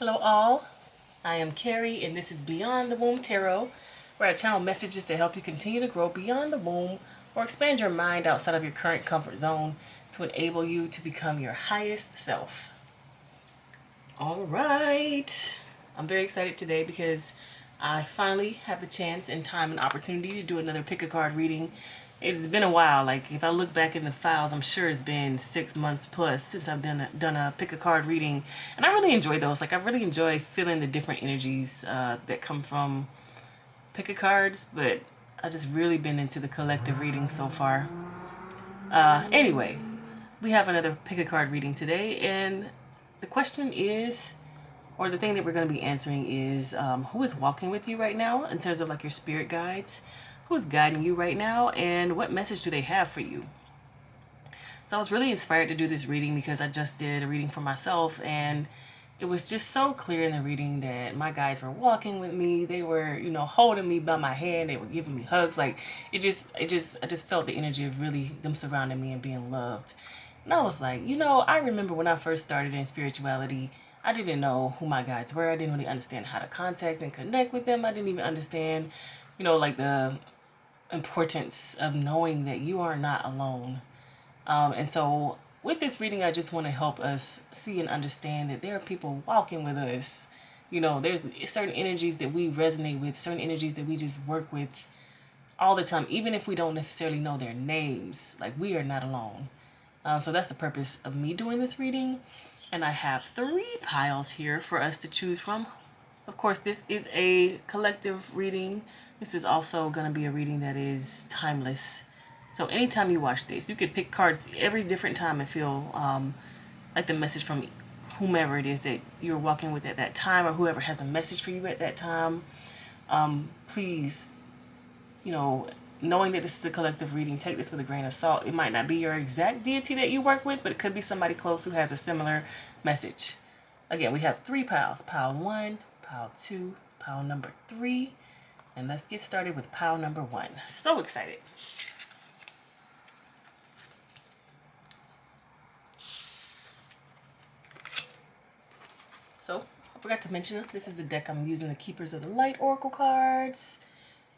Hello all, I am Carrie and this is Beyond the Womb Tarot, where I channel messages that help you continue to grow beyond the womb or expand your mind outside of your current comfort zone to enable you to become your highest self. All right, I'm very excited today because I finally have the chance and time and opportunity to do another pick a card reading. It's been a while. Like if I look back in the files, I'm sure it's been 6 months plus since I've done a pick a card reading, and I really enjoy those. Like I really enjoy feeling the different energies that come from pick a cards. But I just really been into the collective reading so far. Anyway, we have another pick a card reading today, and the question is, or the thing that we're going to be answering is, who is walking with you right now in terms of like your spirit guides? Who is guiding you right now, and what message do they have for you? So I was really inspired to do this reading because I just did a reading for myself, and it was just so clear in the reading that my guides were walking with me. They were, holding me by my hand. They were giving me hugs. Like I just felt the energy of really them surrounding me and being loved. And I was like, I remember when I first started in spirituality, I didn't know who my guides were. I didn't really understand how to contact and connect with them. I didn't even understand, like the importance of knowing that you are not alone. And so with this reading, I just want to help us see and understand that there are people walking with us. There's certain energies that we resonate with, certain energies that we just work with all the time, even if we don't necessarily know their names. Like we are not alone. So that's the purpose of me doing this reading. And I have 3 piles here for us to choose from. Of course, this is a collective reading. This is also going to be a reading that is timeless. So anytime you watch this, you could pick cards every different time and feel like the message from whomever it is that you're walking with at that time, or whoever has a message for you at that time. Please, knowing that this is a collective reading, take this with a grain of salt. It might not be your exact deity that you work with, but it could be somebody close who has a similar message. Again, we have 3 piles. Pile 1, pile 2, pile number 3. And let's get started with pile number 1. So excited. So, I forgot to mention, this is the deck I'm using, the Keepers of the Light Oracle cards,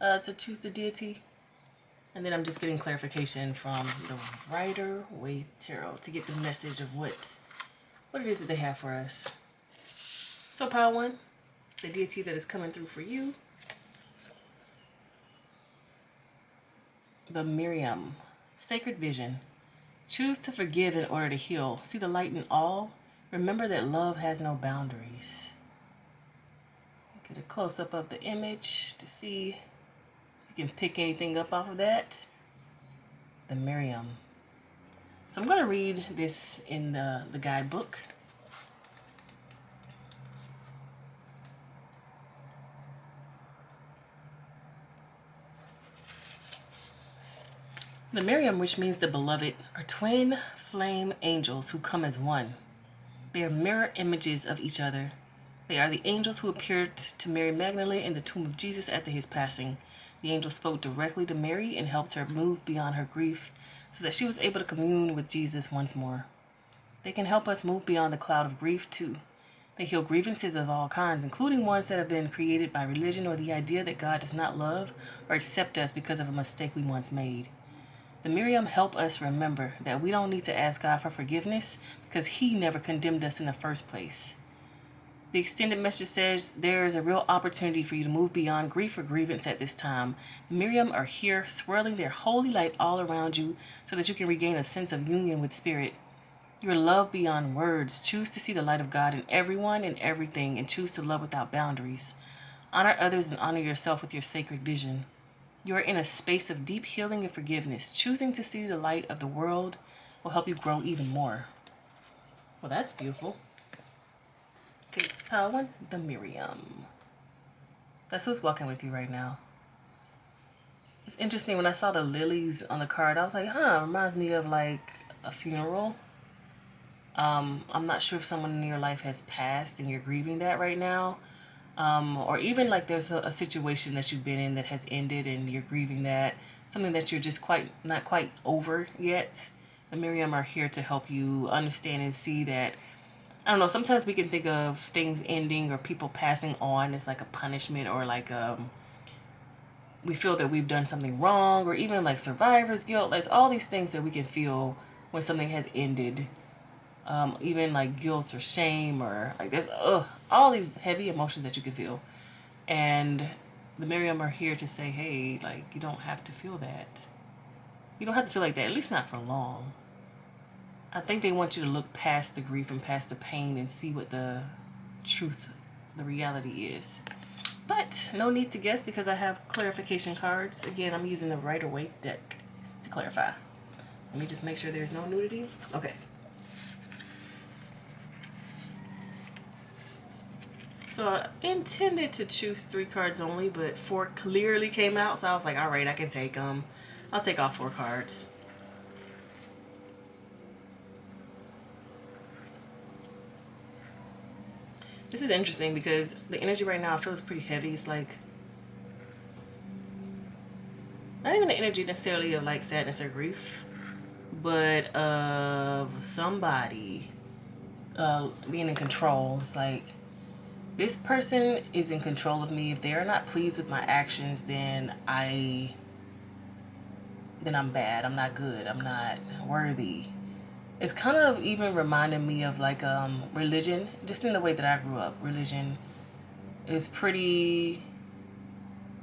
to choose the deity. And then I'm just getting clarification from the Rider-Waite Tarot to get the message of what it is that they have for us. So pile 1, the deity that is coming through for you. The Miriam, Sacred Vision. Choose to forgive in order to heal. See the light in all. Remember that love has no boundaries. Get a close-up of the image to see if you can pick anything up off of that. The Miriam. So I'm going to read this in the guidebook. The Miriam, which means the beloved, are twin flame angels who come as one. They are mirror images of each other. They are the angels who appeared to Mary Magdalene in the tomb of Jesus after his passing. The angels spoke directly to Mary and helped her move beyond her grief so that she was able to commune with Jesus once more. They can help us move beyond the cloud of grief too. They heal grievances of all kinds, including ones that have been created by religion or the idea that God does not love or accept us because of a mistake we once made. The Miriam help us remember that we don't need to ask God for forgiveness because he never condemned us in the first place. The extended message says there is a real opportunity for you to move beyond grief or grievance at this time. The Miriam are here swirling their holy light all around you so that you can regain a sense of union with Spirit. You are loved beyond words. Choose to see the light of God in everyone and everything, and choose to love without boundaries. Honor others and honor yourself with your sacred vision. You are in a space of deep healing and forgiveness. Choosing to see the light of the world will help you grow even more. Well, that's beautiful. Okay, pile 1, the Miriam. That's who's walking with you right now. It's interesting, when I saw the lilies on the card, I was like, reminds me of like a funeral. I'm not sure if someone in your life has passed and you're grieving that right now. Or even like there's a situation that you've been in that has ended and you're grieving that, something that you're just not quite over yet. The Miriam are here to help you understand and see that I don't know, sometimes we can think of things ending or people passing on as like a punishment, or like we feel that we've done something wrong, or even like survivor's guilt. There's all these things that we can feel when something has ended. Even like guilt or shame, or like there's all these heavy emotions that you can feel. And the Miriam are here to say, hey, like, you don't have to feel that. You don't have to feel like that, at least not for long. I think they want you to look past the grief and past the pain and see what the truth, the reality is. But no need to guess because I have clarification cards. Again, I'm using the Rider-Waite deck to clarify. Let me just make sure there's no nudity. Okay. So I intended to choose 3 cards only, but 4 clearly came out. So I was like, all right, I can take them. I'll take all 4 cards. This is interesting because the energy right now I feel is pretty heavy. It's like, not even the energy necessarily of like sadness or grief, but of somebody being in control. It's like, this person is in control of me. If they are not pleased with my actions, then I'm bad. I'm not good. I'm not worthy. It's kind of even reminding me of like religion, just in the way that I grew up. Religion is pretty,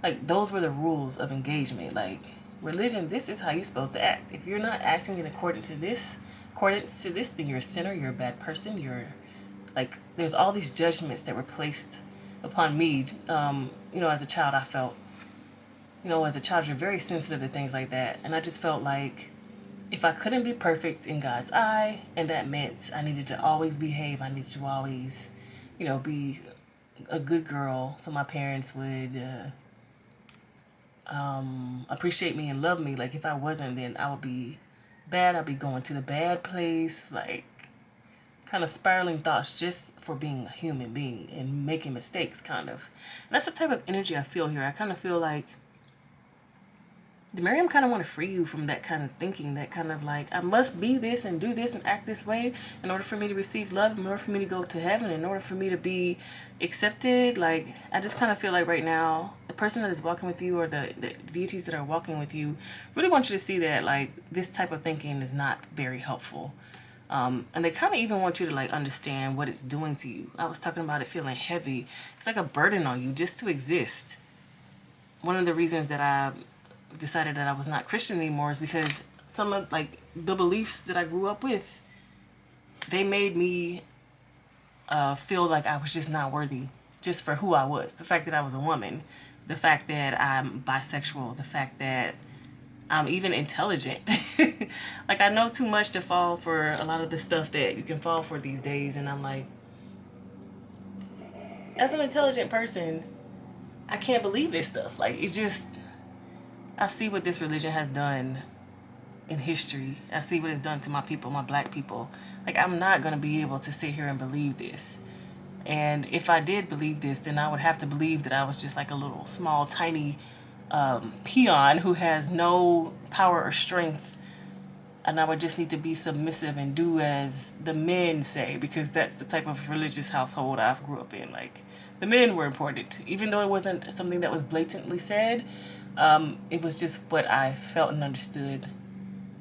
like, those were the rules of engagement. Like, religion, this is how you're supposed to act. If you're not acting in accordance to this, then you're a sinner, you're a bad person, you're like, there's all these judgments that were placed upon me. As a child, I felt, as a child, you're very sensitive to things like that. And I just felt like if I couldn't be perfect in God's eye, and that meant I needed to always behave, I needed to always, be a good girl, so my parents would appreciate me and love me. Like, if I wasn't, then I would be bad. I'd be going to the bad place, like, kind of spiraling thoughts just for being a human being and making mistakes, kind of. And that's the type of energy I feel here. I kind of feel like the Miriam kind of want to free you from that kind of thinking, that kind of like, I must be this and do this and act this way in order for me to receive love, in order for me to go to heaven, in order for me to be accepted. Like, I just kind of feel like right now, the person that is walking with you, or the deities that are walking with you, really want you to see that, like, this type of thinking is not very helpful. And they kind of even want you to like understand what it's doing to you. I was talking about it feeling heavy. It's like a burden on you just to exist. One of the reasons that I decided that I was not Christian anymore is because some of like the beliefs that I grew up with, they made me feel like I was just not worthy just for who I was. The fact that I was a woman, the fact that I'm bisexual, the fact that I'm even intelligent. Like, I know too much to fall for a lot of the stuff that you can fall for these days. And I'm like, as an intelligent person, I can't believe this stuff. Like, it's just, I see what this religion has done in history. I see what it's done to my people, my black people. Like, I'm not going to be able to sit here and believe this. And if I did believe this, then I would have to believe that I was just like a little small, tiny peon who has no power or strength, and I would just need to be submissive and do as the men say, because that's the type of religious household I grew up in. Like, the men were important, even though it wasn't something that was blatantly said. It was just what I felt and understood.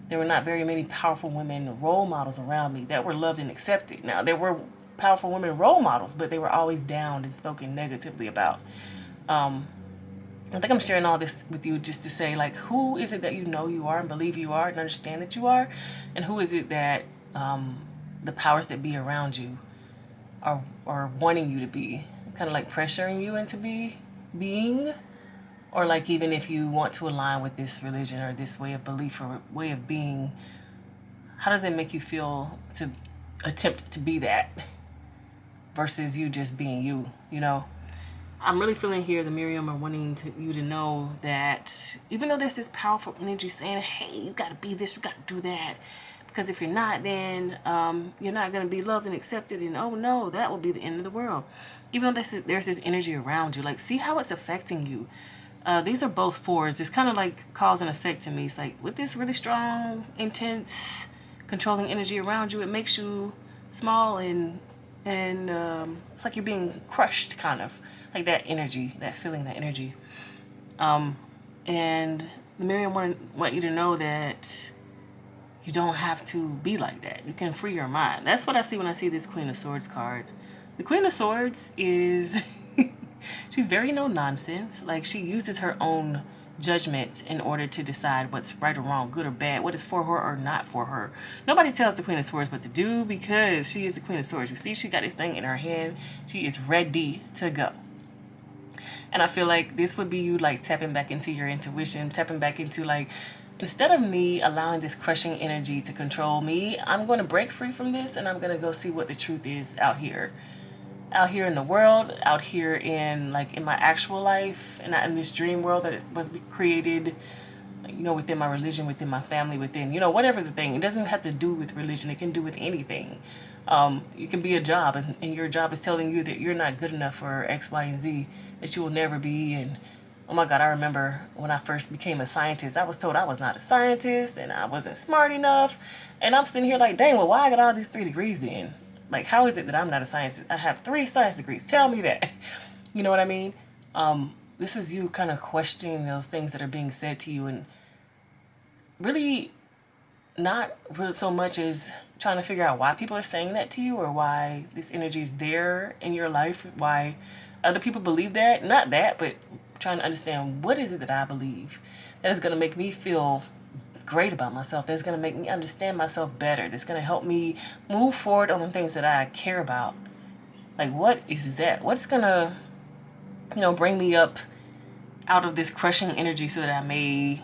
There were not very many powerful women role models around me that were loved and accepted. Now, there were powerful women role models, but they were always downed and spoken negatively about. I think I'm sharing all this with you just to say, like, who is it that you know you are and believe you are and understand that you are? And who is it that the powers that be around you are wanting you to be? Kind of like pressuring you into being? Or like, even if you want to align with this religion or this way of belief or way of being, how does it make you feel to attempt to be that versus you just being you, I'm really feeling here the Miriam are wanting you to know that even though there's this powerful energy saying, hey, you got to be this, you got to do that. Because if you're not, then you're not going to be loved and accepted. And oh no, that will be the end of the world. Even though there's this energy around you, like, see how it's affecting you. These are both 4s. It's kind of like cause and effect to me. It's like, with this really strong, intense, controlling energy around you, it makes you small and And it's like you're being crushed, kind of like that energy, that feeling, that energy. And Miriam want you to know that you don't have to be like that. You can free your mind. That's what I see when I see this Queen of Swords card. The Queen of Swords is she's very no nonsense. Like, she uses her own judgments in order to decide what's right or wrong, good or bad, what is for her or not for her. Nobody tells the Queen of Swords what to do because she is the Queen of Swords. You see, she got this thing in her hand. She is ready to go. And I feel like this would be you, like, tapping back into your intuition, tapping back into, like, instead of me allowing this crushing energy to control me, I'm going to break free from this and I'm going to go see what the truth is out here. Out here in the world, out here in, like, in my actual life, and not in this dream world that it was created, you know, within my religion, within my family, within, you know, whatever the thing. It doesn't have to do with religion. It can do with anything. It can be a job, and your job is telling you that you're not good enough for X, Y, and Z, that you will never be. And oh my God, I remember when I first became a scientist, I was told I was not a scientist and I wasn't smart enough. And I'm sitting here like, dang, well, why I got all these 3 degrees then? Like, how is it that I'm not a scientist? I have 3 science degrees. Tell me that. You know what I mean? This is you kind of questioning those things that are being said to you, and really not really so much as trying to figure out why people are saying that to you, or why this energy is there in your life, why other people believe that. Not that, but trying to understand, what is it that I believe that is going to make me feel great about myself, that's going to make me understand myself better, that's going to help me move forward on the things that I care about. Like, what is that? What's going to, you know, bring me up out of this crushing energy so that I may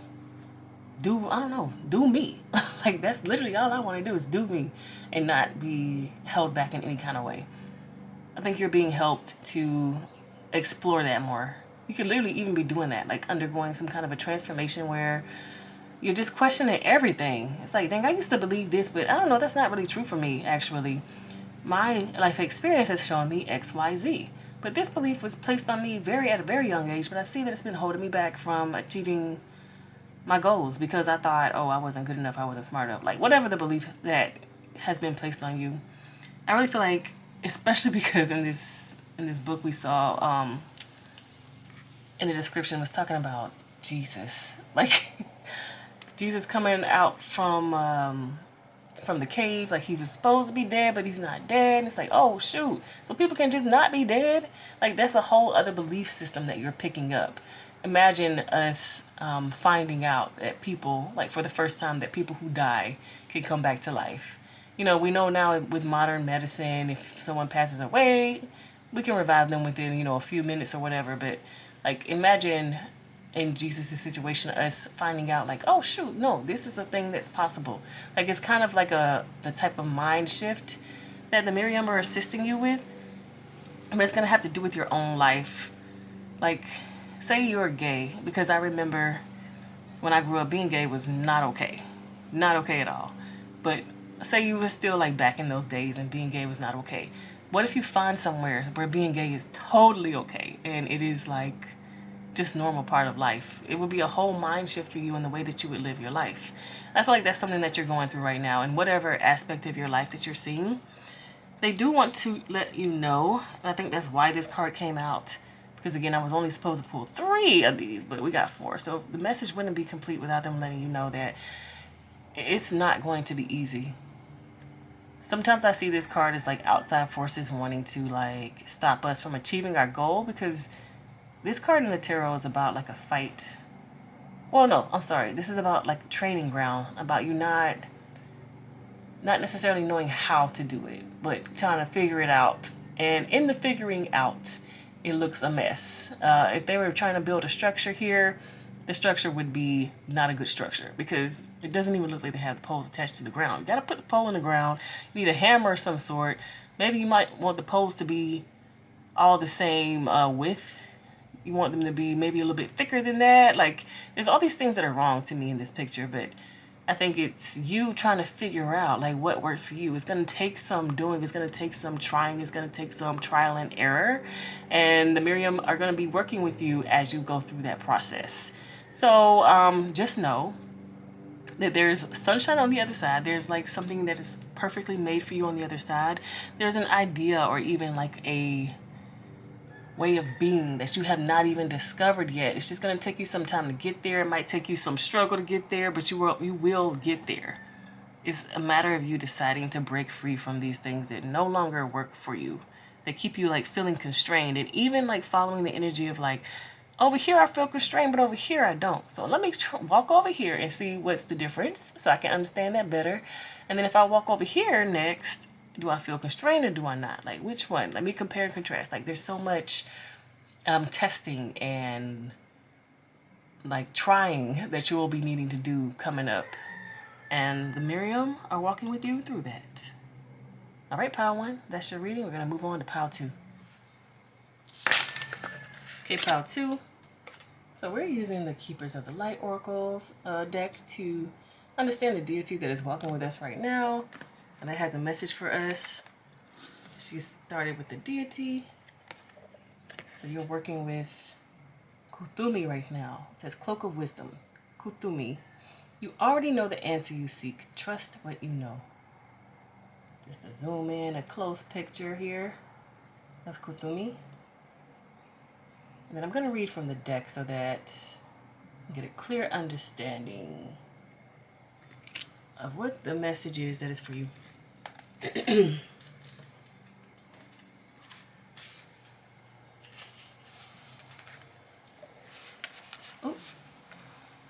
do, I don't know, do me. Like, that's literally all I want to do, is do me and not be held back in any kind of way. I think you're being helped to explore that more. You could literally even be doing that, like undergoing some kind of a transformation where you're just questioning everything. It's like, dang, I used to believe this, but I don't know, that's not really true for me, actually. My life experience has shown me X, Y, Z. But this belief was placed on me at a very young age, but I see that it's been holding me back from achieving my goals because I thought, oh, I wasn't good enough, I wasn't smart enough. Like, whatever the belief that has been placed on you. I really feel like, especially because in this book we saw, in the description, was talking about Jesus. Like, Jesus coming out from the cave, like he was supposed to be dead, but he's not dead. And it's like, oh shoot, so people can just not be dead? Like, that's a whole other belief system that you're picking up. Imagine us finding out that people, like, for the first time, that people who die can come back to life. You know, we know now with modern medicine, if someone passes away, we can revive them within, you know, a few minutes or whatever. But, like, imagine in Jesus' situation, us finding out, like, oh shoot, no, this is a thing that's possible. Like, it's kind of like the type of mind shift that the Miriam are assisting you with. But it's gonna have to do with your own life. Like, say you're gay, because I remember when I grew up, being gay was not okay. Not okay at all. But say you were still, like, back in those days and being gay was not okay. What if you find somewhere where being gay is totally okay and it is, like, just normal part of life? It would be a whole mind shift for you in the way that you would live your life. I feel like that's something that you're going through right now, and whatever aspect of your life that you're seeing, they do want to let you know. And I think that's why this card came out, because again, I was only supposed to pull 3 of these, but we got 4. So the message wouldn't be complete without them letting you know that it's not going to be easy. Sometimes I see this card as, like, outside forces wanting to, like, stop us from achieving our goal, because this card in the tarot is about, like, a fight. Well, no, I'm sorry. This is about, like, training ground, about you not necessarily knowing how to do it, but trying to figure it out. And in the figuring out, it looks a mess. If they were trying to build a structure here, the structure would be not a good structure, because it doesn't even look like they have the poles attached to the ground. You got to put the pole in the ground. You need a hammer of some sort. Maybe you might want the poles to be all the same width. You want them to be maybe a little bit thicker than that. Like, there's all these things that are wrong to me in this picture, but I think it's you trying to figure out, like, what works for you. It's going to take some doing. It's going to take some trying. It's going to take some trial and error. And the Miriam are going to be working with you as you go through that process. So just know that there's sunshine on the other side. There's, like, something that is perfectly made for you on the other side. There's an idea or even like a way of being that you have not even discovered yet. It's just going to take you some time to get there. It might take you some struggle to get there, but you will get there. It's a matter of you deciding to break free from these things that no longer work for you. They keep you like feeling constrained, and even like following the energy of like, over here I feel constrained, but over here I don't. So let me walk over here and see what's the difference so I can understand that better. And then if I walk over here next, do I feel constrained or do I not? Like, which one? Let me compare and contrast. Like, there's so much testing and like trying that you will be needing to do coming up. And the Miriam are walking with you through that. All right, Pile 1, that's your reading. We're going to move on to Pile 2. Okay, Pile 2. So we're using the Keepers of the Light Oracles deck to understand the deity that is walking with us right now. And that has a message for us. She started with the deity. So you're working with Kuthumi right now. It says Cloak of Wisdom. Kuthumi. You already know the answer you seek. Trust what you know. Just to zoom in a close picture here of Kuthumi. And then I'm going to read from the deck so that you get a clear understanding of what the message is that is for you. Oh.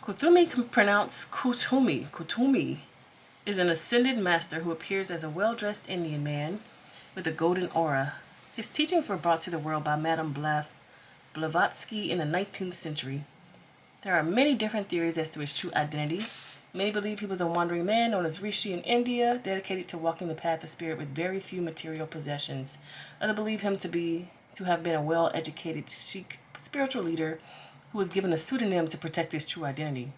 Kuthumi can pronounce Kutumi. Kutumi is an ascended master who appears as a well-dressed Indian man with a golden aura. His teachings were brought to the world by Madame Blavatsky in the 19th century. There are many different theories as to his true identity. Many believe he was a wandering man known as Rishi in India, dedicated to walking the path of spirit with very few material possessions. Others believe him to have been a well-educated Sikh spiritual leader who was given a pseudonym to protect his true identity.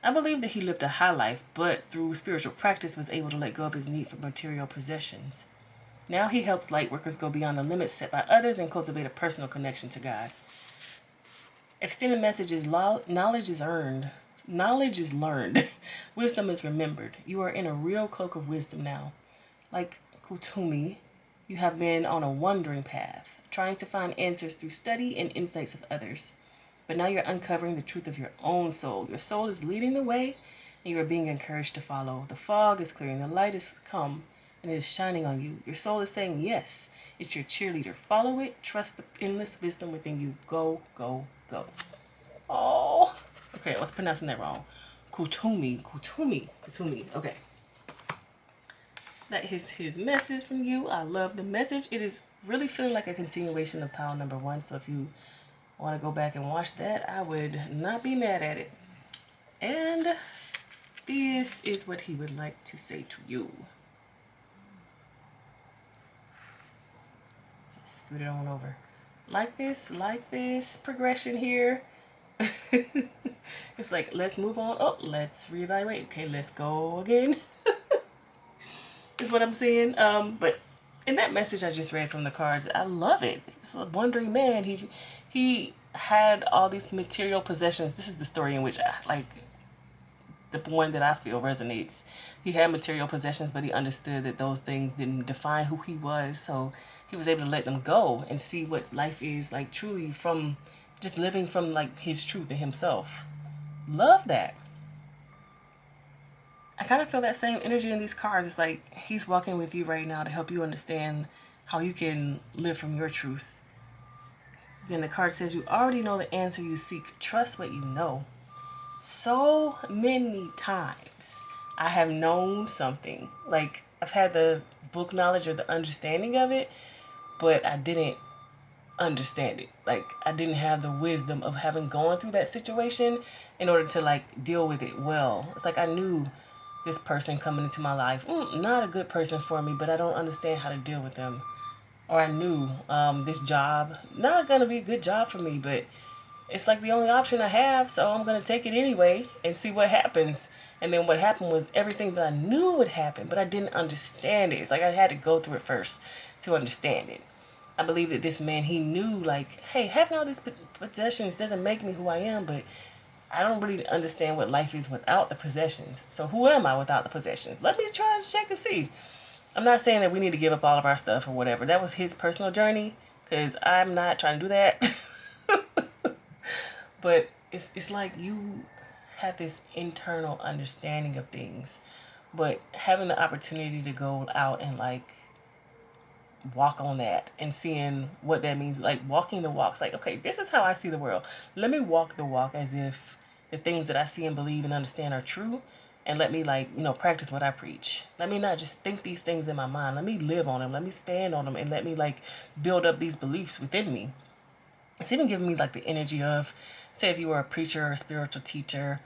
I believe that he lived a high life, but through spiritual practice was able to let go of his need for material possessions. Now he helps light workers go beyond the limits set by others and cultivate a personal connection to God. Extended message is knowledge is earned. Knowledge is learned. Wisdom is remembered. You are in a real cloak of wisdom now. Like Kutumi, you have been on a wandering path, trying to find answers through study and insights of others. But now you're uncovering the truth of your own soul. Your soul is leading the way, and you are being encouraged to follow. The fog is clearing. The light has come, and it is shining on you. Your soul is saying yes. It's your cheerleader. Follow it. Trust the endless wisdom within you. Go, go, go. Oh. Okay, I was pronouncing that wrong. Kutumi. Okay. That is his message from you. I love the message. It is really feeling like a continuation of pile number 1. So if you want to go back and watch that, I would not be mad at it. And this is what he would like to say to you. Just scoot it on over. Like this progression here. It's like, let's move on. Oh, let's reevaluate. Okay, let's go again. Is what I'm saying. But in that message I just read from the cards, I love it. It's a wandering man. He had all these material possessions. This is the story in which the one that I feel resonates. He had material possessions, but he understood that those things didn't define who he was. So he was able to let them go and see what life is like truly from just living from like his truth and himself. Love that. I kind of feel that same energy in these cards. It's like he's walking with you right now to help you understand how you can live from your truth. Then the card says you already know the answer you seek. Trust what you know. So many times I have known something. Like I've had the book knowledge or the understanding of it, but I didn't understand it. Like I didn't have the wisdom of having gone through that situation in order to like deal with it well. It's like I knew this person coming into my life, not a good person for me, but I don't understand how to deal with them. Or I knew this job, not going to be a good job for me, but it's like the only option I have, so I'm going to take it anyway and see what happens. And then what happened was everything that I knew would happen, but I didn't understand it. It's like I had to go through it first to understand it. I believe that this man, he knew like, hey, having all these possessions doesn't make me who I am, but I don't really understand what life is without the possessions. So who am I without the possessions? Let me try to check and see. I'm not saying that we need to give up all of our stuff or whatever. That was his personal journey, because I'm not trying to do that. But it's like you have this internal understanding of things, but having the opportunity to go out and like walk on that and seeing what that means, like walking the walks, like, okay, this is how I see the world. Let me walk the walk as if the things that I see and believe and understand are true, and let me, like, practice what I preach. Let me not just think these things in my mind. Let me live on them. Let me stand on them, and let me like build up these beliefs within me. It's even giving me like the energy of, say, if you were a preacher or a spiritual teacher,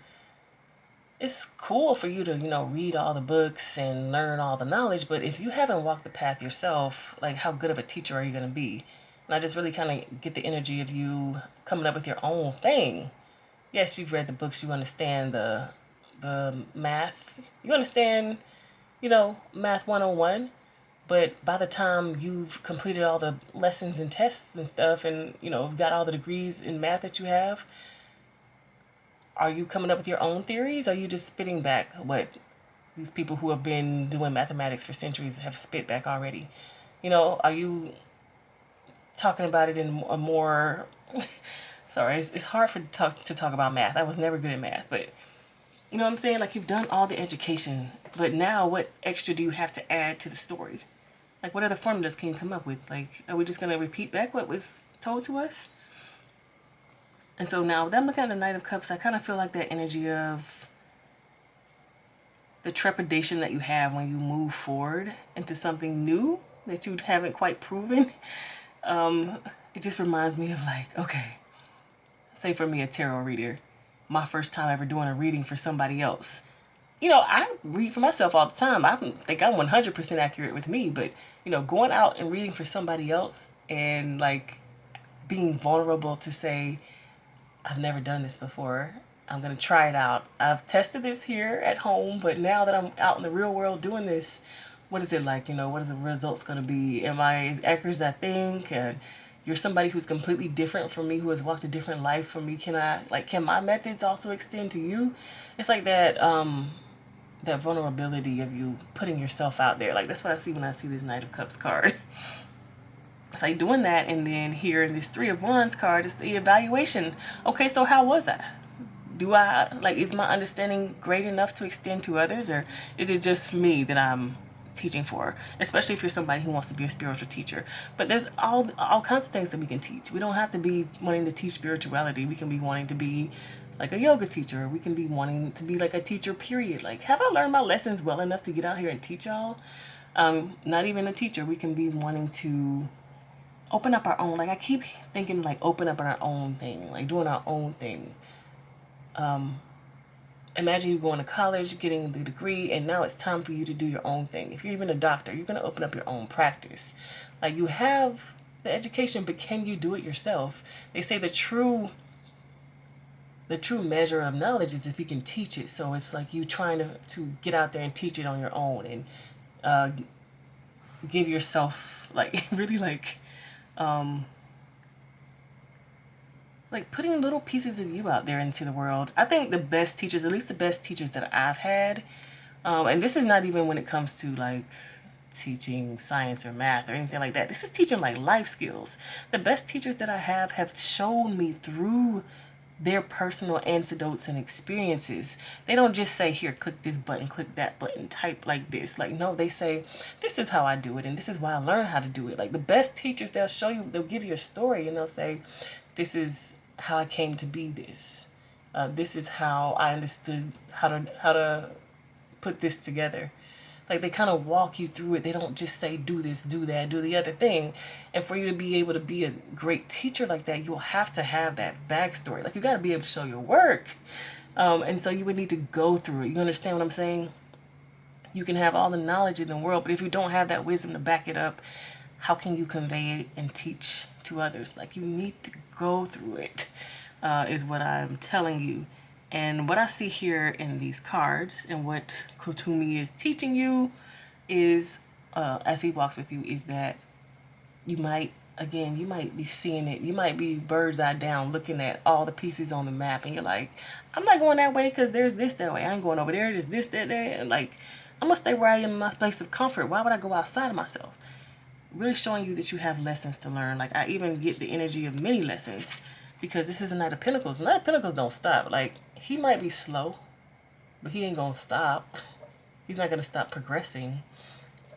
it's cool for you to, read all the books and learn all the knowledge, but if you haven't walked the path yourself, like, how good of a teacher are you going to be? And I just really kind of get the energy of you coming up with your own thing. Yes, you've read the books, you understand the math, you understand, math 101, but by the time you've completed all the lessons and tests and stuff, and, got all the degrees in math that you have, are you coming up with your own theories? Or are you just spitting back what these people who have been doing mathematics for centuries have spit back already? Are you talking about it in a more... Sorry, it's hard to talk about math. I was never good at math, but you know what I'm saying? Like, you've done all the education, but now what extra do you have to add to the story? Like, what other formulas can you come up with? Like, are we just going to repeat back what was told to us? And so now that I'm looking at the Knight of Cups, I kind of feel like that energy of the trepidation that you have when you move forward into something new that you haven't quite proven. It just reminds me of, like, okay, say for me, a tarot reader, my first time ever doing a reading for somebody else. I read for myself all the time. I think I'm 100% accurate with me, but, going out and reading for somebody else and, like, being vulnerable to say, I've never done this before. I'm going to try it out. I've tested this here at home, but now that I'm out in the real world doing this, what is it like? What are the results going to be? Am I as accurate as I think? And you're somebody who's completely different from me, who has walked a different life from me. Can my methods also extend to you? It's like that, that vulnerability of you putting yourself out there. Like, that's what I see when I see this Knight of Cups card. It's like doing that, and then here in this Three of Wands card is the evaluation. Okay, so how was I? Is my understanding great enough to extend to others, or is it just me that I'm teaching for? Especially if you're somebody who wants to be a spiritual teacher. But there's all kinds of things that we can teach. We don't have to be wanting to teach spirituality. We can be wanting to be like a yoga teacher. We can be wanting to be like a teacher, period. Like, have I learned my lessons well enough to get out here and teach y'all? Not even a teacher. We can be wanting to open up our own, like, I keep thinking, like, open up our own thing, like doing our own thing. Imagine you going to college, getting the degree, and now it's time for you to do your own thing. If you're even a doctor, you're going to open up your own practice. Like, you have the education, but can you do it yourself? They say the true measure of knowledge is if you can teach it. So it's like you trying to get out there and teach it on your own, and give yourself, like, really, like putting little pieces of you out there into the world. I think the best teachers, at least the best teachers that I've had, and this is not even when it comes to like teaching science or math or anything like that. This is teaching like life skills. The best teachers that I have shown me through their personal anecdotes and experiences. They don't just say, here, click this button, click that button, type like this. Like, no, they say, this is how I do it, and this is why I learned how to do it. Like, the best teachers, they'll give you a story, and they'll say, this is how I came to be this. This is how I understood how to put this together. Like, they kind of walk you through it. They don't just say, do this, do that, do the other thing. And for you to be able to be a great teacher like that, you'll have to have that backstory. Like, you got to be able to show your work. And so you would need to go through it. You understand what I'm saying? You can have all the knowledge in the world, but if you don't have that wisdom to back it up, how can you convey it and teach to others? Like, you need to go through it, is what I'm telling you. And what I see here in these cards, and what Kotumi is teaching you is, as he walks with you, is that you might be seeing it. You might be bird's eye down looking at all the pieces on the map, and you're like, I'm not going that way because there's this that way. I ain't going over there. There's this, that, there. And like, I'm going to stay where I am in my place of comfort. Why would I go outside of myself? Really showing you that you have lessons to learn. Like, I even get the energy of many lessons because this is a Knight of Pentacles. Knight of Pentacles don't stop. Like, he might be slow, but he ain't going to stop. He's not going to stop progressing.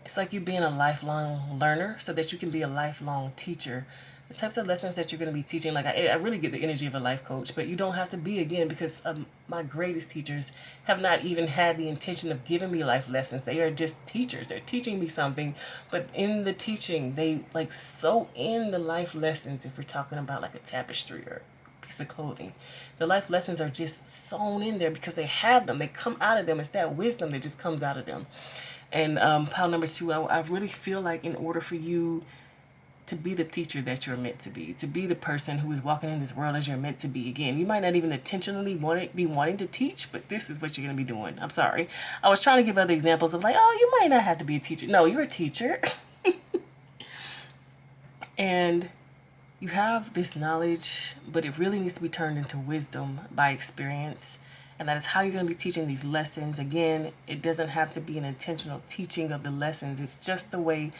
It's like you being a lifelong learner so that you can be a lifelong teacher. The types of lessons that you're going to be teaching, like I really get the energy of a life coach, but you don't have to be, again, because my greatest teachers have not even had the intention of giving me life lessons. They are just teachers. They're teaching me something, but in the teaching, they like sew in the life lessons. If we're talking about like a tapestry or a piece of clothing, the life lessons are just sewn in there because they have them. They come out of them. It's that wisdom that just comes out of them. And pile number 2, I really feel like in order for you to be the teacher that you're meant to be the person who is walking in this world as you're meant to be. Again, you might not even intentionally be wanting to teach, but this is what you're going to be doing. I'm sorry. I was trying to give other examples of like, oh, you might not have to be a teacher. No, you're a teacher. And you have this knowledge, but it really needs to be turned into wisdom by experience. And that is how you're going to be teaching these lessons. Again, it doesn't have to be an intentional teaching of the lessons. It's just the way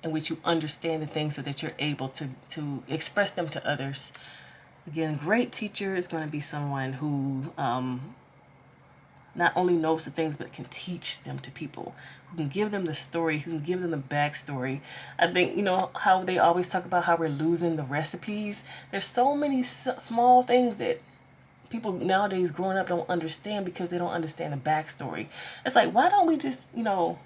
in which you understand the things so that you're able to express them to others. Again, great teacher is going to be someone who not only knows the things but can teach them to people, who can give them the story, who can give them the backstory. I think, you know, how they always talk about how we're losing the recipes. There's so many small things that people nowadays growing up don't understand because they don't understand the backstory. It's like, why don't we just, you know,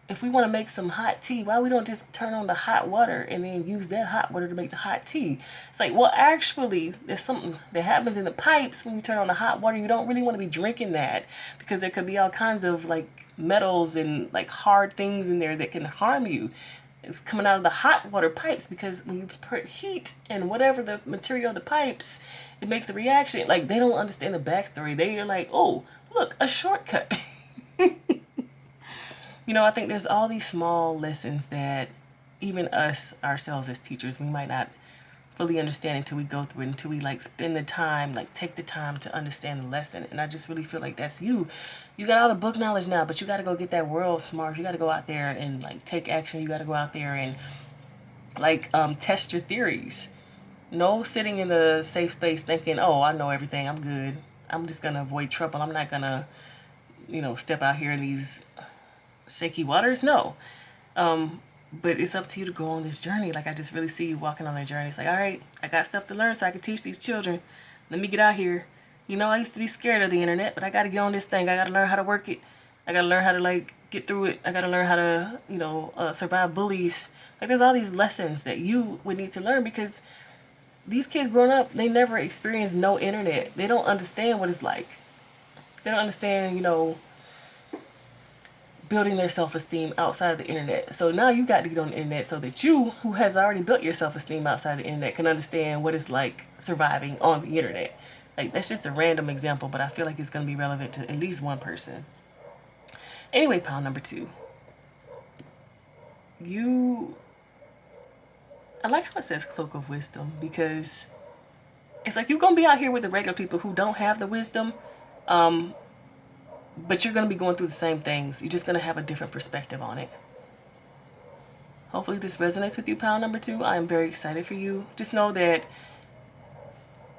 if we want to make some hot tea, why we don't just turn on the hot water and then use that hot water to make the hot tea? It's like, well, actually, there's something that happens in the pipes when you turn on the hot water. You don't really want to be drinking that because there could be all kinds of like metals and like hard things in there that can harm you. It's coming out of the hot water pipes because when you put heat and whatever the material of the pipes, it makes a reaction. Like, they don't understand the backstory. They are like, oh, look, a shortcut. You know, I think there's all these small lessons that even us, ourselves as teachers, we might not fully understand until we go through it, until we like spend the time, like take the time to understand the lesson. And I just really feel like that's you. You got all the book knowledge now, but you got to go get that world smart. You got to go out there and like take action. You got to go out there and like test your theories. No sitting in the safe space thinking, oh, I know everything. I'm good. I'm just going to avoid trouble. I'm not going to, you know, step out here in these shaky waters. No. But it's up to you to go on this journey. Like, I just really see you walking on a journey. It's like, all right, I got stuff to learn so I can teach these children. Let me get out here. You know, I used to be scared of the internet, but I got to get on this thing. I got to learn how to work it. I got to learn how to like get through it. I got to learn how to, you know, survive bullies. Like, there's all these lessons that you would need to learn because these kids growing up, they never experienced no internet. They don't understand what it's like. They don't understand, you know, building their self-esteem outside of the internet. So now you got to get on the internet so that you, who has already built your self-esteem outside the internet, can understand what it's like surviving on the internet. Like, that's just a random example, but I feel like it's going to be relevant to at least one person. Anyway, pile number 2. I like how it says cloak of wisdom, because it's like you're going to be out here with the regular people who don't have the wisdom, but you're going to be going through the same things. You're just going to have a different perspective on it. Hopefully this resonates with you, pile number 2. I am very excited for you. Just know that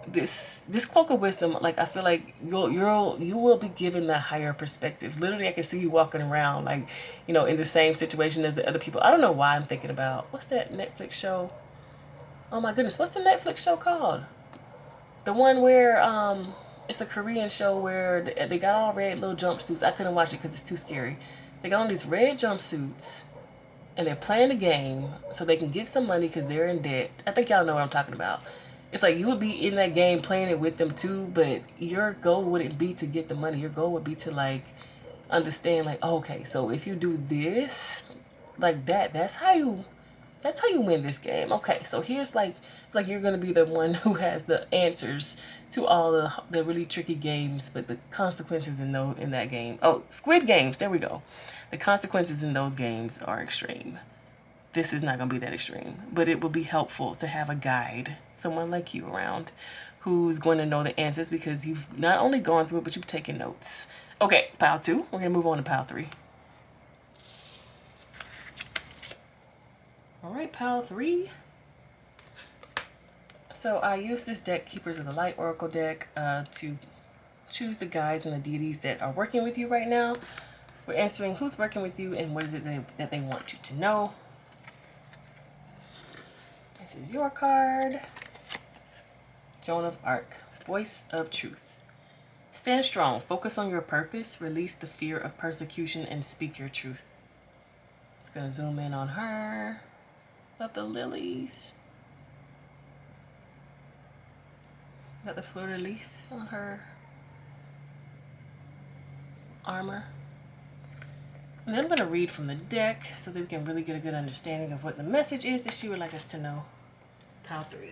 this cloak of wisdom, like, I feel like you will be given that higher perspective. Literally, I can see you walking around like, you know, in the same situation as the other people. I don't know why I'm thinking about, what's that Netflix show? Oh my goodness, what's the Netflix show called? The one where it's a Korean show where they got all red little jumpsuits. I couldn't watch it because it's too scary. They got on these red jumpsuits and they're playing a game so they can get some money because they're in debt. I think y'all know what I'm talking about. It's like you would be in that game playing it with them too, but your goal wouldn't be to get the money. Your goal would be to like understand, like, oh, okay, so if you do this, like that's how you win this game. Okay, so here's like, it's like you're gonna be the one who has the answers to all the really tricky games, but the consequences in that game. Oh, Squid Games. There we go. The consequences in those games are extreme. This is not gonna be that extreme, but it will be helpful to have a guide, someone like you around, who's going to know the answers because you've not only gone through it, but you've taken notes. Okay, pile 2. We're going to move on to pile 3. All right, pile 3. So I use this deck, Keepers of the Light Oracle deck, to choose the guides and the deities that are working with you right now. We're answering who's working with you and what is it that they want you to know. This is your card. Joan of Arc, Voice of Truth. Stand strong, focus on your purpose, release the fear of persecution, and speak your truth. Just gonna zoom in on her. Love the lilies. Got the fleur-de-lis on her armor. And then I'm going to read from the deck so that we can really get a good understanding of what the message is that she would like us to know. Pile 3.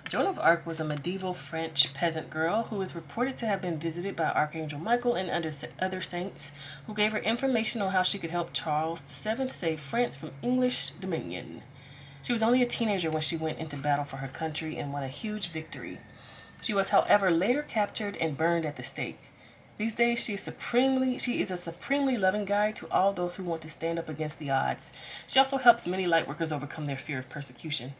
Joan of Arc was a medieval French peasant girl who is reported to have been visited by Archangel Michael and other saints who gave her information on how she could help Charles VII save France from English dominion. She was only a teenager when she went into battle for her country and won a huge victory. She was, however, later captured and burned at the stake. These days, she is a supremely loving guide to all those who want to stand up against the odds. She also helps many lightworkers overcome their fear of persecution.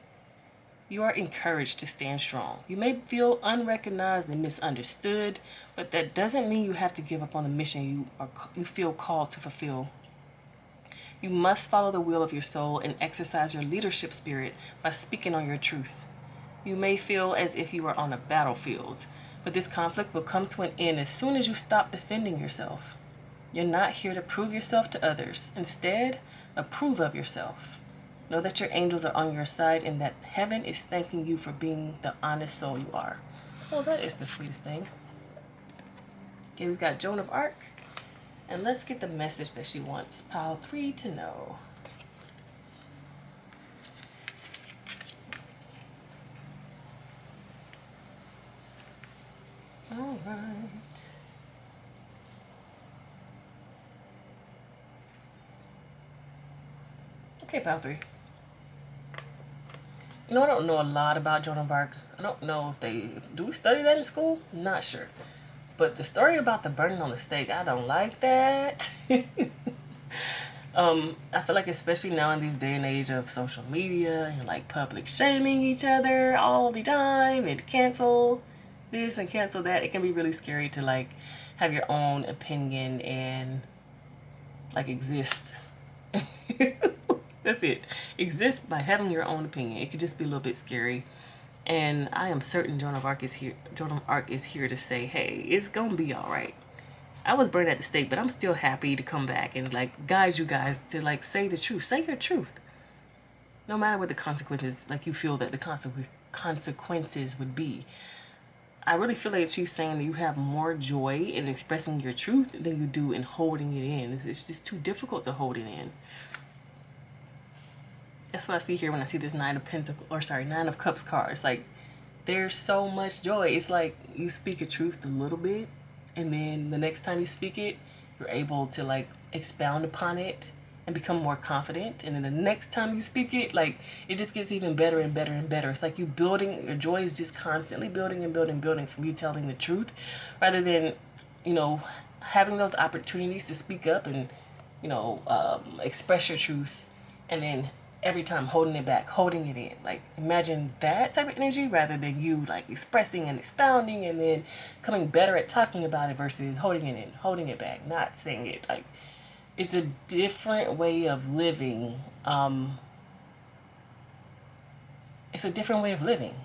You are encouraged to stand strong. You may feel unrecognized and misunderstood, but that doesn't mean you have to give up on the mission you feel called to fulfill. You must follow the will of your soul and exercise your leadership spirit by speaking on your truth. You may feel as if you are on a battlefield, but this conflict will come to an end as soon as you stop defending yourself. You're not here to prove yourself to others. Instead, approve of yourself. Know that your angels are on your side and that heaven is thanking you for being the honest soul you are. Well, that is the sweetest thing. Okay, we've got Joan of Arc. And let's get the message that she wants pile 3 to know. All right. Okay, pile 3. You know, I don't know a lot about Joan of Arc. I don't know if do we study that in school? Not sure. But the story about the burning on the stake, I don't like that. I feel like especially now in this day and age of social media and like public shaming each other all the time and cancel this and cancel that, it can be really scary to like have your own opinion and like exist. That's it. Exist by having your own opinion. It could just be a little bit scary. And I am certain Joan of Arc is here to say, hey, it's gonna be all right. I was burned at the stake, but I'm still happy to come back and like guide you guys to like say the truth. Say your truth. No matter what the consequences, like you feel that the consequences would be. I really feel like she's saying that you have more joy in expressing your truth than you do in holding it in. It's just too difficult to hold it in. That's what I see here when I see this Nine of Cups card. It's like there's so much joy. It's like you speak a truth a little bit, and then the next time you speak it, you're able to like expound upon it and become more confident. And then the next time you speak it, like it just gets even better and better and better. It's like you building, your joy is just constantly building and building and building from you telling the truth, rather than, you know, having those opportunities to speak up and, you know, express your truth, and then every time holding it back, holding it in. Like imagine that type of energy rather than you like expressing and expounding and then coming better at talking about it versus holding it in, holding it back, not saying it. Like it's a different way of living. It's a different way of living.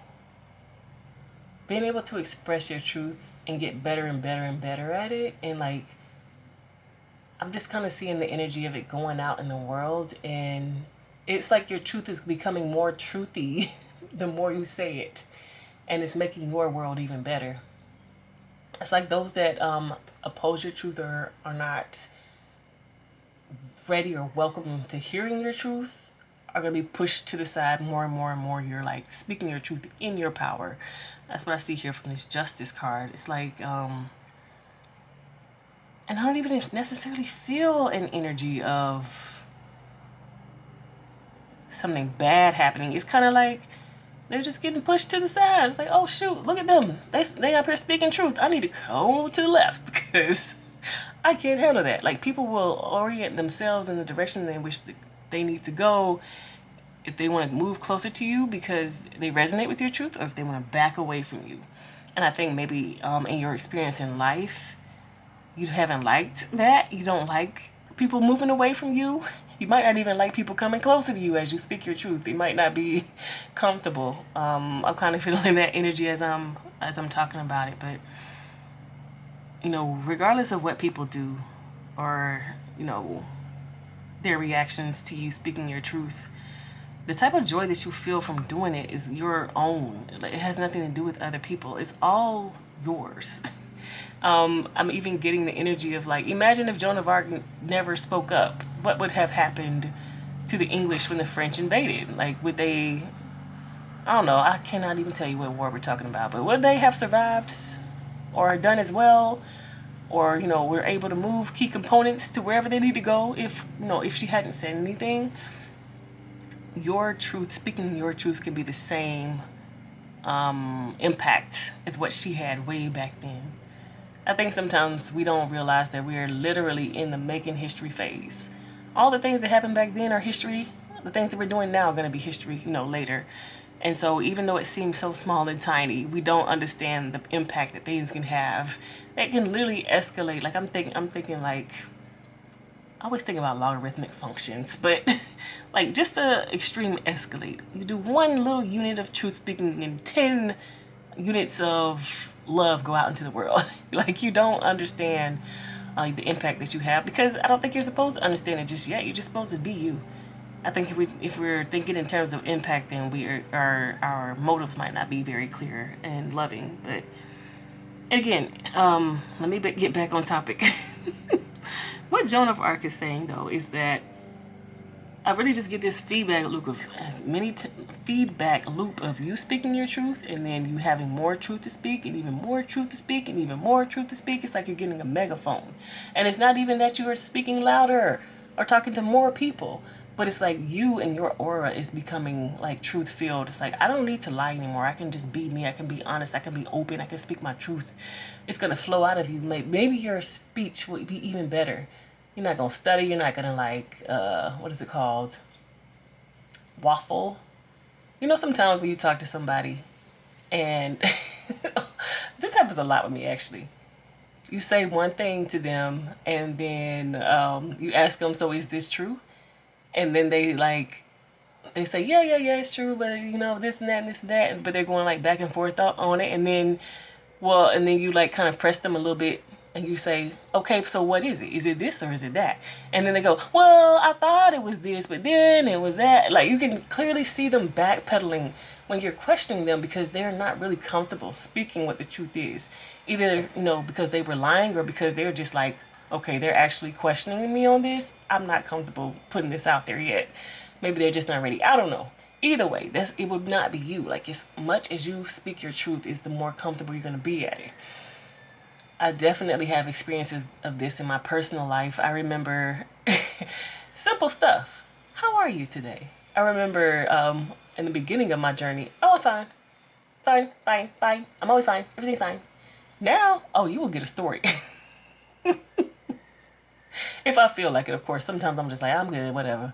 Being able to express your truth and get better and better and better at it, and like I'm just kind of seeing the energy of it going out in the world, and it's like your truth is becoming more truthy the more you say it, and it's making your world even better. It's like those that oppose your truth or are not ready or welcome to hearing your truth are going to be pushed to the side more and more and more. You're like speaking your truth in your power. That's what I see here from this Justice card. It's like, and I don't even necessarily feel an energy of something bad happening. It's kind of like They're just getting pushed to the side. It's like, oh shoot, look at them. They up here speaking truth. I need to go to the left because I can't handle that. Like people will orient themselves in the direction in which they need to go if they want to move closer to you because they resonate with your truth, or if they want to back away from you. And I think maybe in your experience in life, you haven't liked that. You don't like people moving away from you. You might not even like people coming closer to you as you speak your truth. They might not be comfortable. I'm kind of feeling that energy as I'm talking about it. But regardless of what people do, or their reactions to you speaking your truth, the type of joy that you feel from doing it is your own. Like, it has nothing to do with other people. It's all yours. I'm even getting the energy of like, imagine if Joan of Arc never spoke up. What would have happened to the English when the French invaded? Like, would they? I don't know. I cannot even tell you what war we're talking about. But would they have survived or done as well? Or we're able to move key components to wherever they need to go if she hadn't said anything. Your truth, speaking your truth, can be the same impact as what she had way back then. I think sometimes we don't realize that we're literally in the making history phase. All the things that happened back then are history. The things that we're doing now are going to be history, later. And so even though it seems so small and tiny, we don't understand the impact that things can have. That can literally escalate. Like I'm thinking like, I always think about logarithmic functions, but like just a extreme escalate. You do one little unit of truth speaking and 10 units of love go out into the world. Like you don't understand the impact that you have, because I don't think you're supposed to understand it just yet. You're just supposed to be you. I think if we're thinking in terms of impact, then our motives might not be very clear and loving. But again, let me get back on topic. What Joan of Arc is saying though is that I really just get this feedback loop of you speaking your truth, and then you having more truth to speak, and even more truth to speak, and even more truth to speak. It's like you're getting a megaphone, and it's not even that you are speaking louder or talking to more people, but it's like you and your aura is becoming like truth filled. It's like, I don't need to lie anymore. I can just be me. I can be honest. I can be open. I can speak my truth. It's gonna flow out of you. Maybe your speech will be even better. You're not gonna study. You're not gonna what is it called? Waffle. Sometimes when you talk to somebody, and this happens a lot with me actually. You say one thing to them, and then you ask them, "So is this true?" And then they say, yeah, it's true, but this and that and this and that, but they're going like back and forth on it, and then you like kind of press them a little bit, and you say, okay, so what is it? Is it this or is it that? And then they go, well, I thought it was this, but then it was that. Like you can clearly see them backpedaling when you're questioning them, because they're not really comfortable speaking what the truth is. Either, because they were lying, or because they're just like, okay, they're actually questioning me on this. I'm not comfortable putting this out there yet. Maybe they're just not ready. I don't know. Either way, it would not be you. Like, as much as you speak your truth, is the more comfortable you're going to be at it. I definitely have experiences of this in my personal life. I remember simple stuff. How are you today? I remember in the beginning of my journey, oh, I'm fine. Fine. I'm always fine. Everything's fine. Now, oh, you will get a story. If I feel like it, of course. Sometimes I'm just like, I'm good, whatever.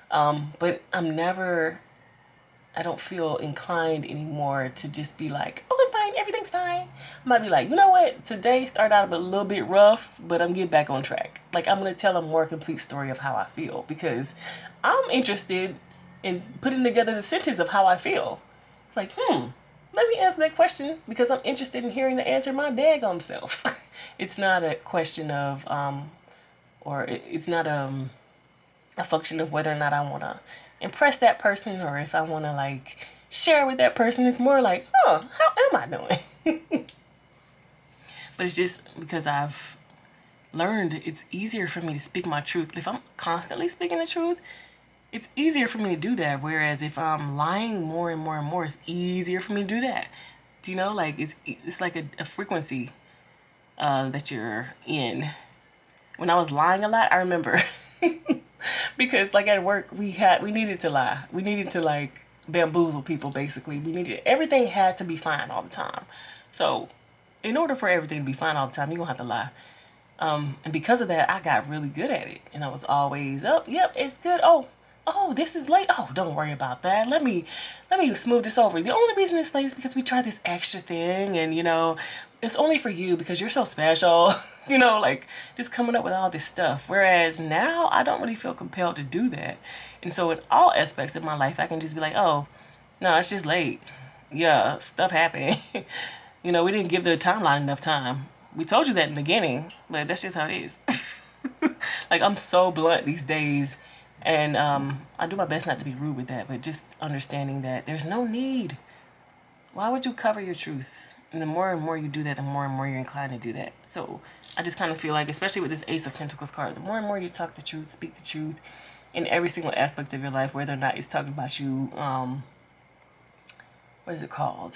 But I don't feel inclined anymore to just be like, oh, I'm fine, everything's fine. I might be like, you know what? Today started out a little bit rough, but I'm getting back on track. Like, I'm going to tell a more complete story of how I feel, because I'm interested in putting together the sentence of how I feel. It's like, let me answer that question, because I'm interested in hearing the answer my daggone self. It's not a question of, it's not a function of whether or not I want to impress that person, or if I want to like share with that person. It's more like, oh, how am I doing? But it's just because I've learned it's easier for me to speak my truth. If I'm constantly speaking the truth, it's easier for me to do that. Whereas if I'm lying more and more and more, it's easier for me to do that. Do you know? Like it's like a frequency that you're in. When I was lying a lot, I remember because like at work we needed to lie. We needed to like bamboozle people, basically. We needed, everything had to be fine all the time. So in order for everything to be fine all the time, you're gonna have to lie. And because of that, I got really good at it. And I was always up, yep, it's good. Oh, this is late. Oh, don't worry about that. Let me smooth this over. The only reason it's late is because we tried this extra thing, and it's only for you because you're so special. Like just coming up with all this stuff. Whereas now I don't really feel compelled to do that. And so in all aspects of my life, I can just be like, oh, no, it's just late. Yeah, stuff happened. We didn't give the timeline enough time. We told you that in the beginning, but that's just how it is. Like, I'm so blunt these days, and I do my best not to be rude with that, but just understanding that there's no need. Why would you cover your truth? And the more and more you do that, the more and more you're inclined to do that. So I just kind of feel like, especially with this Ace of Pentacles card, the more and more you talk the truth, speak the truth in every single aspect of your life, whether or not it's talking about you, what is it called?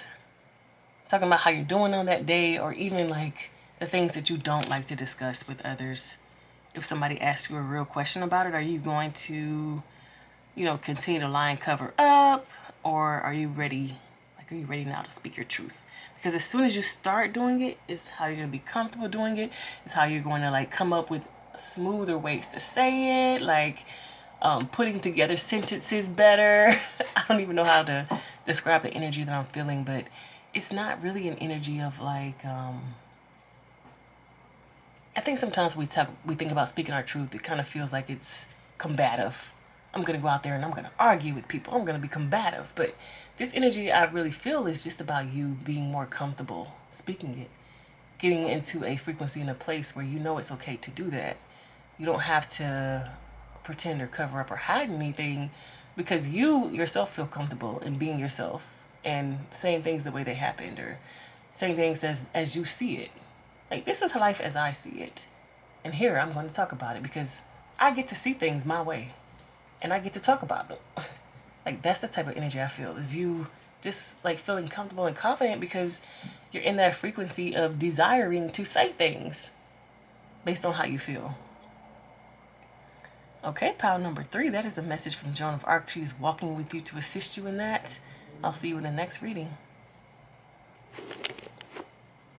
Talking about how you're doing on that day, or even like the things that you don't like to discuss with others. If somebody asks you a real question about it, are you going to, continue to lie and cover up? Or are you ready? Like, are you ready now to speak your truth? Because as soon as you start doing it, it's how you're going to be comfortable doing it. It's how you're going to like come up with smoother ways to say it. Like, putting together sentences better. I don't even know how to describe the energy that I'm feeling, but it's not really an energy of like, I think sometimes we think about speaking our truth. It kind of feels like it's combative. I'm going to go out there and I'm going to argue with people. I'm going to be combative. But this energy I really feel is just about you being more comfortable speaking it. Getting into a frequency in a place where you know it's okay to do that. You don't have to pretend or cover up or hide anything, because you yourself feel comfortable in being yourself and saying things the way they happened, or saying things as you see it. Like, this is life as I see it. And here I'm going to talk about it because I get to see things my way. And I get to talk about them. Like, that's the type of energy I feel, is you just like feeling comfortable and confident because you're in that frequency of desiring to say things based on how you feel. Okay, pile number 3. That is a message from Joan of Arc. She is walking with you to assist you in that. I'll see you in the next reading.